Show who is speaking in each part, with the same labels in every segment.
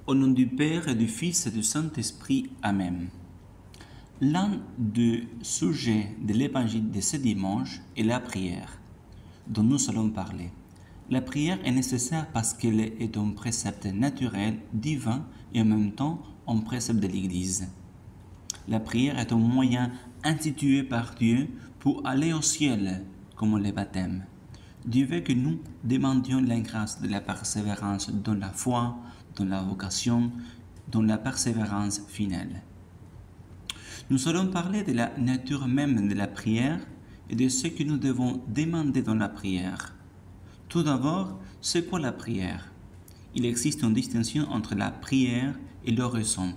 Speaker 1: Au nom du Père et du Fils et du Saint-Esprit. Amen. L'un des sujets de l'évangile de ce dimanche est la prière, dont nous allons parler. La prière est nécessaire parce qu'elle est un précepte naturel, divin et en même temps un précepte de l'Église. La prière est un moyen institué par Dieu pour aller au ciel, comme le baptême. Dieu veut que nous demandions la grâce de la persévérance dans la foi, dans la vocation, dans la persévérance finale. Nous allons parler de la nature même de la prière et de ce que nous devons demander dans la prière. Tout d'abord, c'est quoi la prière? Il existe une distinction entre la prière et l'oraison,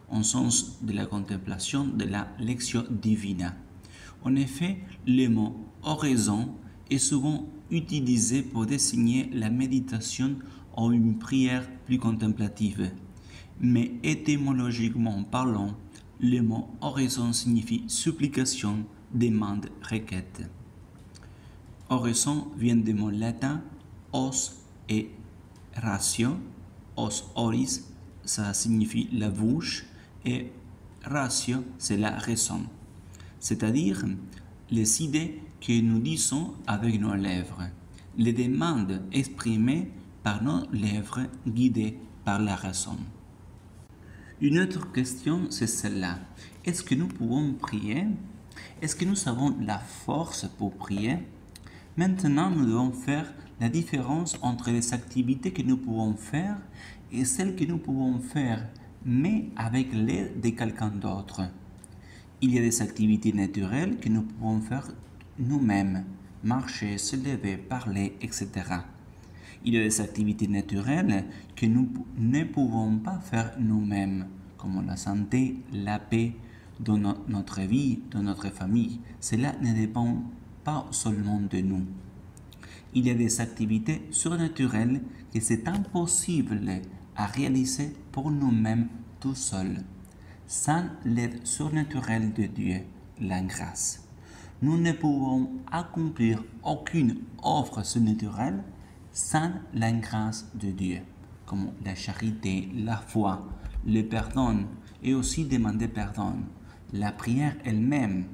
Speaker 1: en sens de la contemplation de la lectio divina. En effet, le mot oraison est souvent utilisé pour désigner la méditation ou une prière plus contemplative. Mais étymologiquement parlant, le mot oraison signifie supplication, demande, requête. Oraison vient du mot latin os et ratio. Os oris, ça signifie la bouche, et ratio, c'est la raison. C'est-à-dire les idées que nous disons avec nos lèvres, les demandes exprimées par nos lèvres guidées par la raison. Une autre question, c'est celle-là. Est-ce que nous pouvons prier? Est-ce que nous avons la force pour prier? Maintenant, nous devons faire la différence entre les activités que nous pouvons faire et celles que nous pouvons faire, mais avec l'aide de quelqu'un d'autre. Il y a des activités naturelles que nous pouvons faire nous-mêmes, marcher, se lever, parler, etc. Il y a des activités naturelles que nous ne pouvons pas faire nous-mêmes, comme la santé, la paix, dans notre vie, dans notre famille. Cela ne dépend pas seulement de nous. Il y a des activités surnaturelles que c'est impossible à réaliser pour nous-mêmes tout seuls, sans l'aide surnaturelle de Dieu, la grâce. Nous ne pouvons accomplir aucune œuvre surnaturelle sans la grâce de Dieu, comme la charité, la foi, le pardon et aussi demander pardon, la prière elle-même,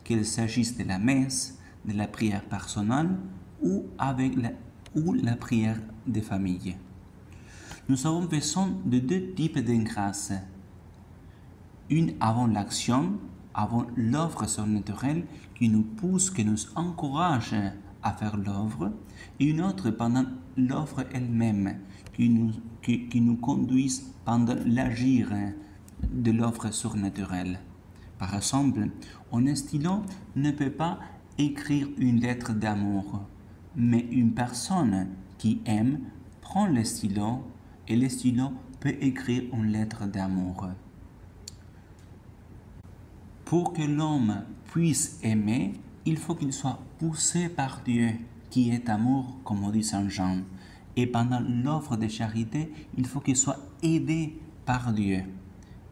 Speaker 1: qu'il s'agisse de la messe, de la prière personnelle ou la prière de famille. Nous avons besoin de deux types de grâce. Une avant l'action, avant l'œuvre surnaturelle qui nous pousse, qui nous encourage à faire l'œuvre, et une autre pendant l'œuvre elle-même qui nous conduise pendant l'agir de l'œuvre surnaturelle. Par exemple, un stylo ne peut pas écrire une lettre d'amour, mais une personne qui aime prend le stylo et le stylo peut écrire une lettre d'amour. Pour que l'homme puisse aimer, il faut qu'il soit poussé par Dieu, qui est amour, comme dit Saint Jean. Et pendant l'œuvre de charité, il faut qu'il soit aidé par Dieu.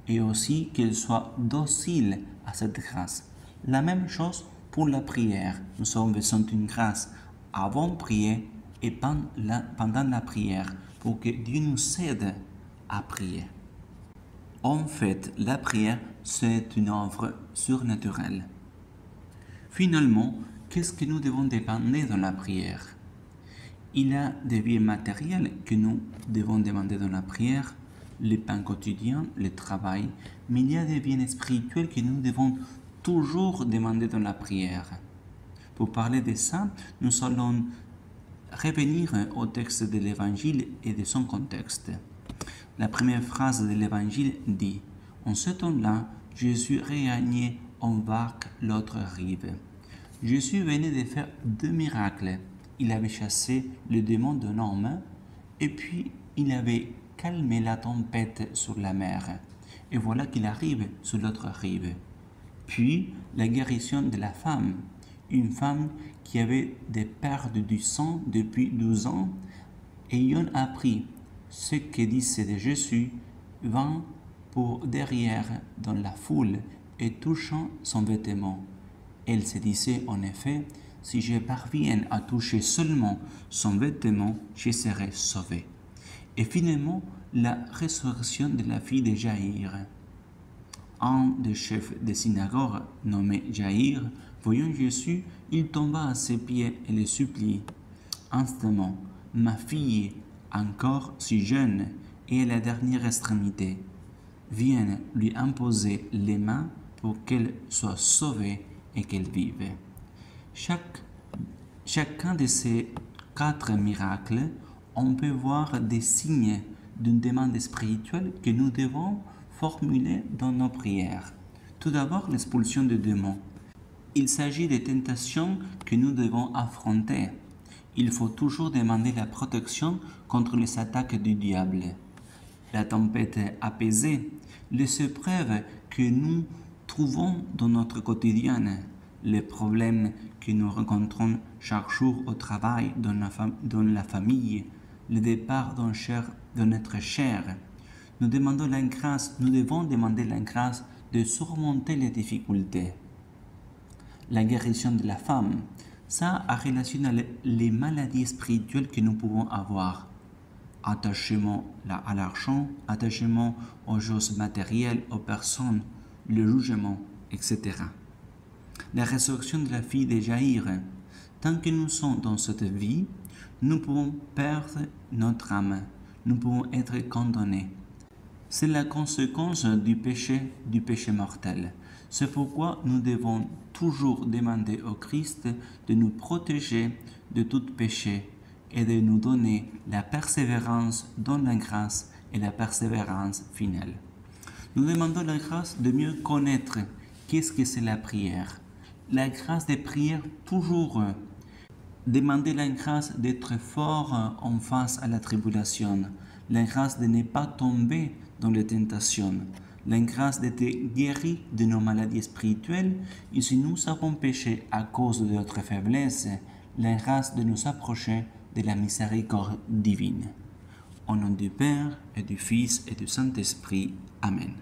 Speaker 1: Et aussi qu'il soit docile à cette grâce. La même chose pour la prière. Nous avons besoin d'une grâce avant de prier et pendant la prière pour que Dieu nous aide à prier. En fait, la prière, c'est une œuvre surnaturelle. Finalement, qu'est-ce que nous devons demander dans la prière? Il y a des biens matériels que nous devons demander dans la prière, le pain quotidien, le travail, mais il y a des biens spirituels que nous devons toujours demander dans la prière. Pour parler de ça, nous allons revenir au texte de l'Évangile et de son contexte. La première phrase de l'Évangile dit « En ce temps-là, Jésus regagnait en barque l'autre rive. » Jésus venait de faire deux miracles. Il avait chassé le démon d'un homme et puis il avait calmé la tempête sur la mer. Et voilà qu'il arrive sur l'autre rive. Puis la guérison de la femme, une femme qui avait perdu du sang depuis 12 ans, ayant appris ce que disait de Jésus, vint pour derrière dans la foule et touchant son vêtement. Elle se disait en effet, si je parviens à toucher seulement son vêtement, je serai sauvée. et finalement la résurrection de la fille de Jaïr. Un des chefs des synagogues, nommé Jaïr, voyant Jésus, il tomba à ses pieds et le supplie. Instamment, ma fille, encore si jeune et à la dernière extrémité, vienne lui imposer les mains pour qu'elle soit sauvée et qu'elle vive. Chacun de ces 4 miracles, on peut voir des signes d'une demande spirituelle que nous devons formuler dans nos prières. Tout d'abord, l'expulsion des démons. Il s'agit des tentations que nous devons affronter. Il faut toujours demander la protection contre les attaques du diable. La tempête apaisée, les épreuves que nous trouvons dans notre quotidien, les problèmes que nous rencontrons chaque jour au travail, dans la famille, le départ de notre chair. Nous devons demander la grâce de surmonter les difficultés. La guérison de la femme, ça a relation avec les maladies spirituelles que nous pouvons avoir. Attachement à l'argent, attachement aux choses matérielles, aux personnes, le jugement, etc. La résurrection de la fille de Jaïr. Tant que nous sommes dans cette vie, nous pouvons perdre notre âme, nous pouvons être condamnés. C'est la conséquence du péché mortel. C'est pourquoi nous devons toujours demander au Christ de nous protéger de tout péché et de nous donner la persévérance dans la grâce et la persévérance finale. Nous demandons la grâce de mieux connaître qu'est-ce que c'est la prière. La grâce de prière toujours. Demander la grâce d'être fort en face à la tribulation. La grâce de ne pas tomber dans les tentations. La grâce d'être guéri de nos maladies spirituelles. Et si nous avons péché à cause de notre faiblesse, la grâce de nous approcher de la miséricorde divine. Au nom du Père et du Fils et du Saint-Esprit. Amen.